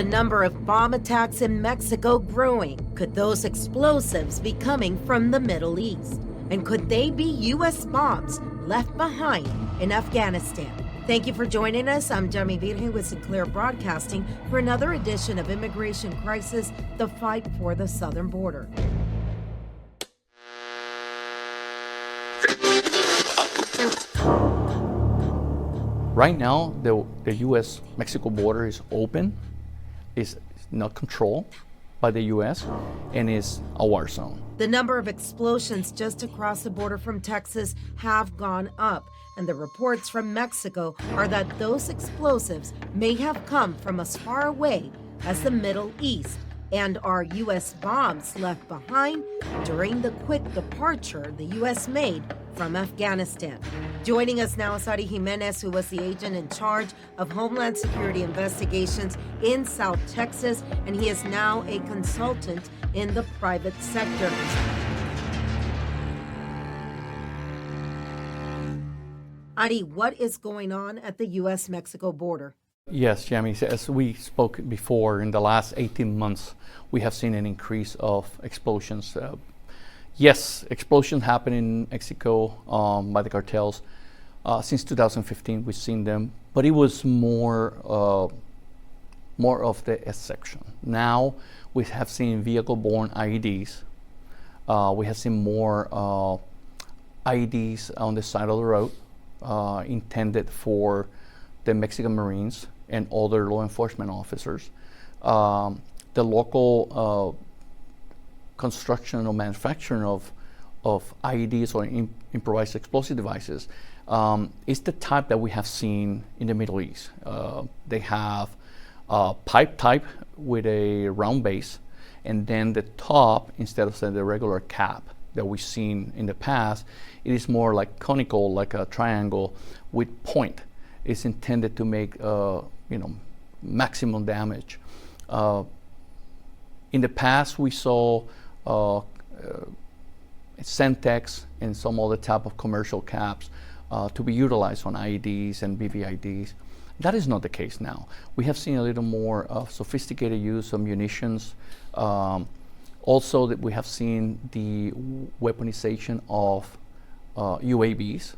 the number of bomb attacks in Mexico growing? Could those explosives be coming from the Middle East? And could they be U.S. bombs left behind in Afghanistan? Thank you for joining us. I'm Jami Virgen with Sinclair Broadcasting for another edition of Immigration Crisis, the fight for the southern border. Right now, the U.S.-Mexico border is open, is not controlled by the U.S., and is a war zone. The number of explosions just across the border from Texas have gone up, and the reports from Mexico are that those explosives may have come from as far away as the Middle East and are U.S. bombs left behind during the quick departure the U.S. made from Afghanistan. Joining us now is Ari Jimenez, who was the agent in charge of Homeland Security investigations in South Texas, and he is now a consultant in the private sector. Ari, what is going on at the U.S.-Mexico border? Yes, Jamie, as we spoke before, in the last 18 months, we have seen an increase of explosions. Yes, explosions happen in Mexico by the cartels. Since 2015, we've seen them, but it was more of the exception. Now we have seen vehicle-borne IEDs. We have seen more IEDs on the side of the road intended for the Mexican Marines and other law enforcement officers. The local construction or manufacturing of IEDs or improvised explosive devices is the type that we have seen in the Middle East. They have a pipe type with a round base, and then the top, instead of the regular cap that we've seen in the past, it is more like conical, like a triangle with point. It's intended to make maximum damage. In the past, we saw Centex and some other type of commercial caps to be utilized on IEDs and BVIDs. That is not the case now. We have seen a little more sophisticated use of munitions. Also, that we have seen the weaponization of UAVs.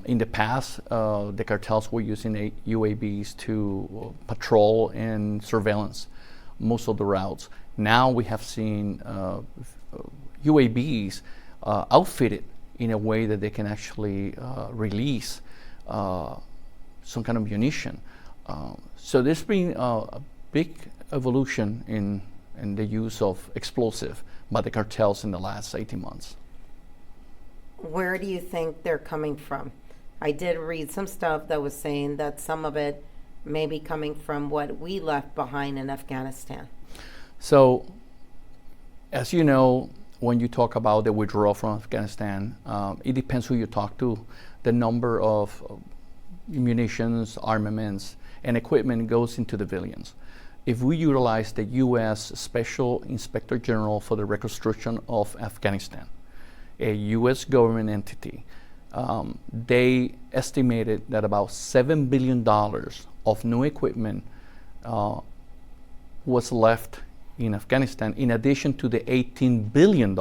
In the past, the cartels were using UAVs to patrol and surveillance most of the routes. Now we have seen UAVs outfitted in a way that they can actually release some kind of munition. So there's been a big evolution in the use of explosive by the cartels in the last 18 months. Where do you think they're coming from? I did read some stuff that was saying that some of it may be coming from what we left behind in Afghanistan. So, as you know, when you talk about the withdrawal from Afghanistan, it depends who you talk to. The number of munitions, armaments, and equipment goes into the billions. If we utilize the U.S. Special Inspector General for the Reconstruction of Afghanistan, a U.S. government entity, they estimated that about $7 billion of new equipment was left in Afghanistan, in addition to the $18 billion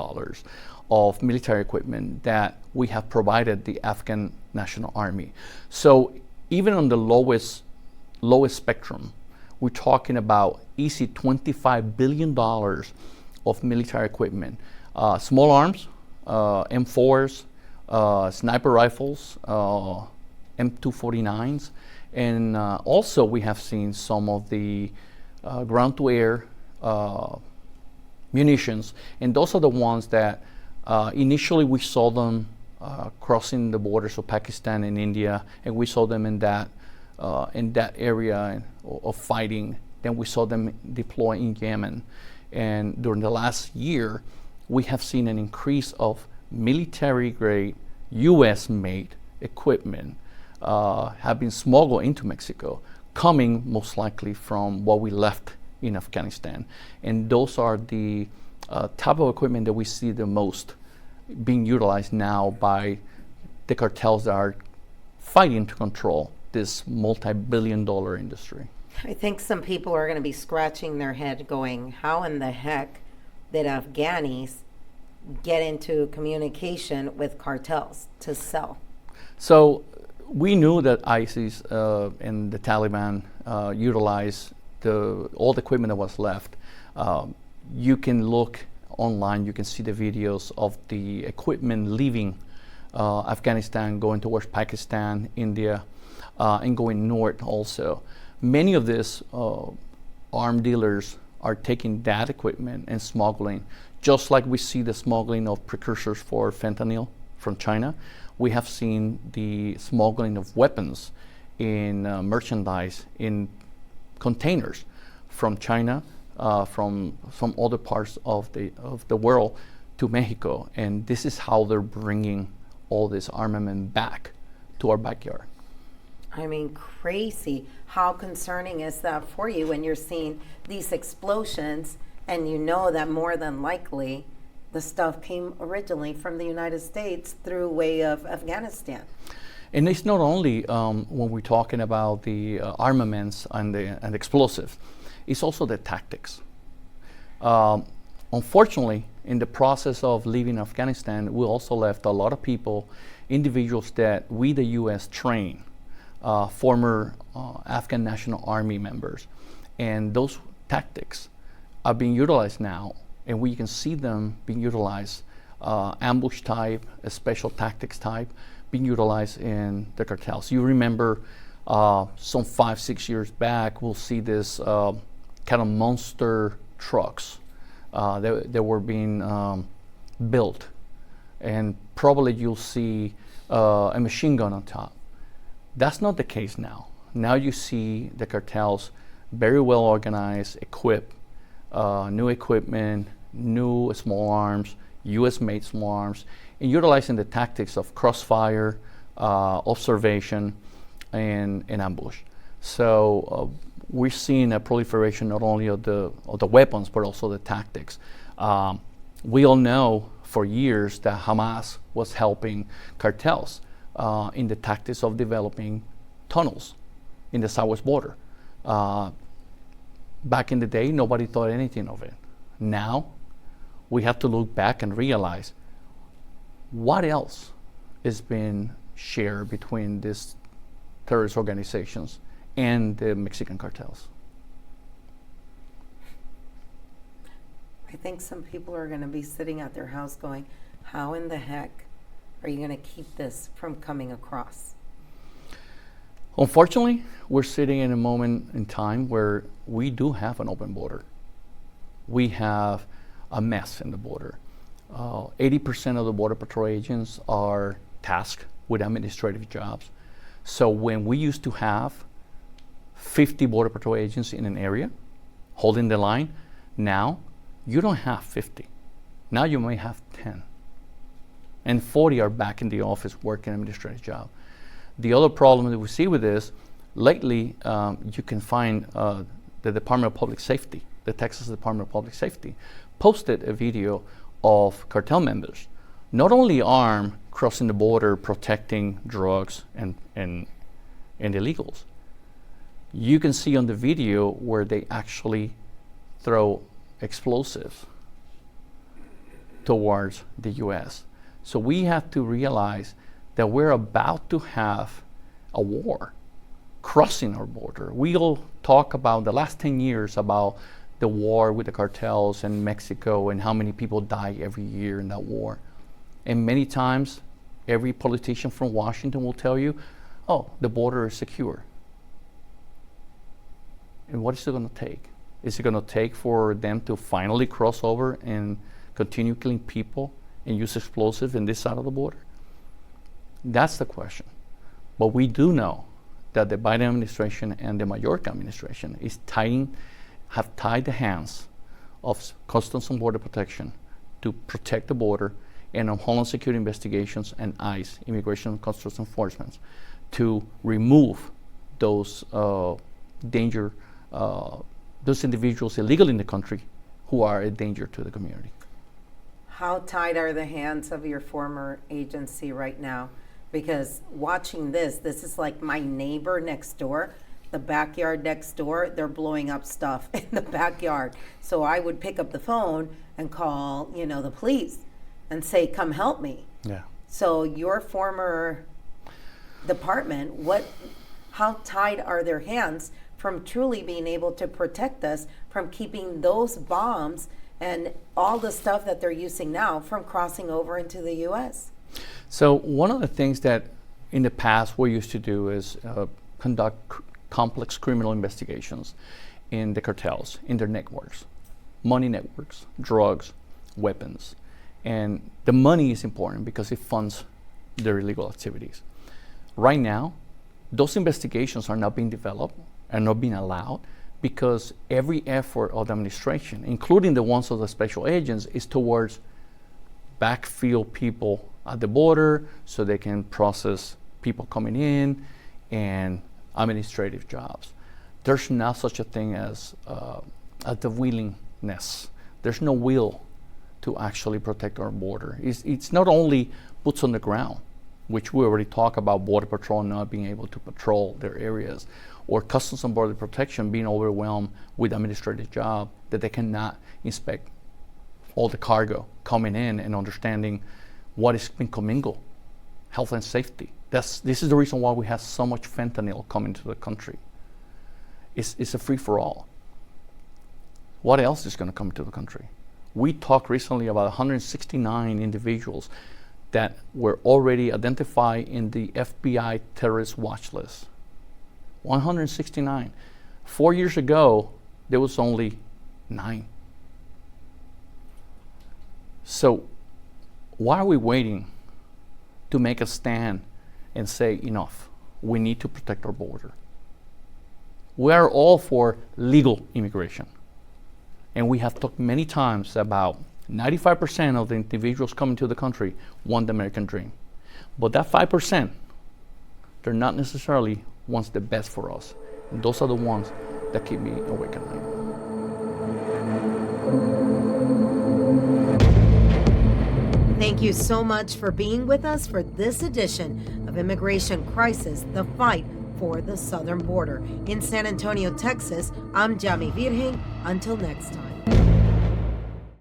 of military equipment that we have provided the Afghan National Army. So even on the lowest spectrum, we're talking about easy $25 billion of military equipment. Small arms, M4s, sniper rifles, M249s, and also we have seen some of the ground-to-air munitions, and those are the ones that initially we saw them crossing the borders of Pakistan and India, and we saw them in that area of fighting. Then we saw them deploy in Yemen, and during the last year, we have seen an increase of military-grade, U.S.-made equipment have been smuggled into Mexico, coming most likely from what we left in Afghanistan. And those are the type of equipment that we see the most being utilized now by the cartels that are fighting to control this multi-billion-dollar industry. I think some people are going to be scratching their head going, how in the heck did Afghanis get into communication with cartels to sell? So we knew that ISIS and the Taliban utilized all the equipment that was left. You can look online, you can see the videos of the equipment leaving Afghanistan, going towards Pakistan, India, and going north also. Many of these armed dealers are taking that equipment and smuggling, just like we see the smuggling of precursors for fentanyl from China. We have seen the smuggling of weapons in merchandise in containers from China, from some other parts of the world to Mexico, and this is how they're bringing all this armament back to our backyard. I mean, crazy. How concerning is that for you when you're seeing these explosions and you know that more than likely the stuff came originally from the United States through way of Afghanistan? And it's not only when we're talking about the armaments and the explosives, it's also the tactics. Unfortunately, in the process of leaving Afghanistan, we also left a lot of people, individuals that we, the U.S., train, former Afghan National Army members. And those tactics are being utilized now, and we can see them being utilized, ambush type, special tactics type, being utilized in the cartels. You remember some 5-6 years back, we'll see this kind of monster trucks that were being built, and probably you'll see a machine gun on top. That's not the case now. Now you see the cartels very well organized, equipped, new equipment, new small arms, US-made small arms, and utilizing the tactics of crossfire, observation, and ambush. So we're seeing a proliferation not only of the weapons, but also the tactics. We all know for years that Hamas was helping cartels in the tactics of developing tunnels in the southwest border. Back in the day, nobody thought anything of it. Now, we have to look back and realize what else is being shared between these terrorist organizations and the Mexican cartels. I think some people are going to be sitting at their house going, how in the heck are you going to keep this from coming across? Unfortunately, we're sitting in a moment in time where we do have an open border. We have a mess in the border. 80% of the Border Patrol agents are tasked with administrative jobs. So when we used to have 50 Border Patrol agents in an area holding the line, now you don't have 50. Now you may have 10. And 40 are back in the office working an administrative job. The other problem that we see with this, lately you can find the Department of Public Safety, the Texas Department of Public Safety, posted a video of cartel members, not only armed, crossing the border, protecting drugs and illegals. You can see on the video where they actually throw explosives towards the U.S. So we have to realize that we're about to have a war crossing our border. We all talk about the last 10 years about the war with the cartels in Mexico and how many people die every year in that war. And many times, every politician from Washington will tell you, oh, the border is secure. And what is it going to take? Is it going to take for them to finally cross over and continue killing people and use explosives in this side of the border? That's the question. But we do know that the Biden administration and the Mayorkas administration have tied the hands of Customs and Border Protection to protect the border, and of Homeland Security investigations and ICE, Immigration and Customs Enforcement, to remove those those individuals illegally in the country who are a danger to the community. How tight are the hands of your former agency right now? Because watching this is like my neighbor next door the backyard next door, they're blowing up stuff in the backyard. So I would pick up the phone and call, the police and say, come help me. Yeah. So your former department, how tied are their hands from truly being able to protect us from keeping those bombs and all the stuff that they're using now from crossing over into the U.S.? So one of the things that in the past we used to do is conduct complex criminal investigations in the cartels, in their networks, money networks, drugs, weapons. And the money is important because it funds their illegal activities. Right now, those investigations are not being developed and not being allowed because every effort of the administration, including the ones of the special agents, is towards backfill people at the border so they can process people coming in and administrative jobs. There's not such a thing as the willingness. There's no will to actually protect our border. It's not only boots on the ground, which we already talked about, Border Patrol not being able to patrol their areas, or Customs and Border Protection being overwhelmed with administrative job that they cannot inspect all the cargo coming in and understanding what is being commingled, health and safety. This is the reason why we have so much fentanyl coming to the country. It's a free-for-all. What else is going to come to the country? We talked recently about 169 individuals that were already identified in the FBI terrorist watch list. 169. 4 years ago, there was only 9. So why are we waiting to make a stand and say enough? We need to protect our border. We are all for legal immigration. And we have talked many times about 95% of the individuals coming to the country want the American dream. But that 5%, they're not necessarily ones the best for us. And those are the ones that keep me awake at night. Thank you so much for being with us for this edition of Immigration Crisis, the Fight for the Southern Border. In San Antonio, Texas, I'm Jami Virgen. Until next time.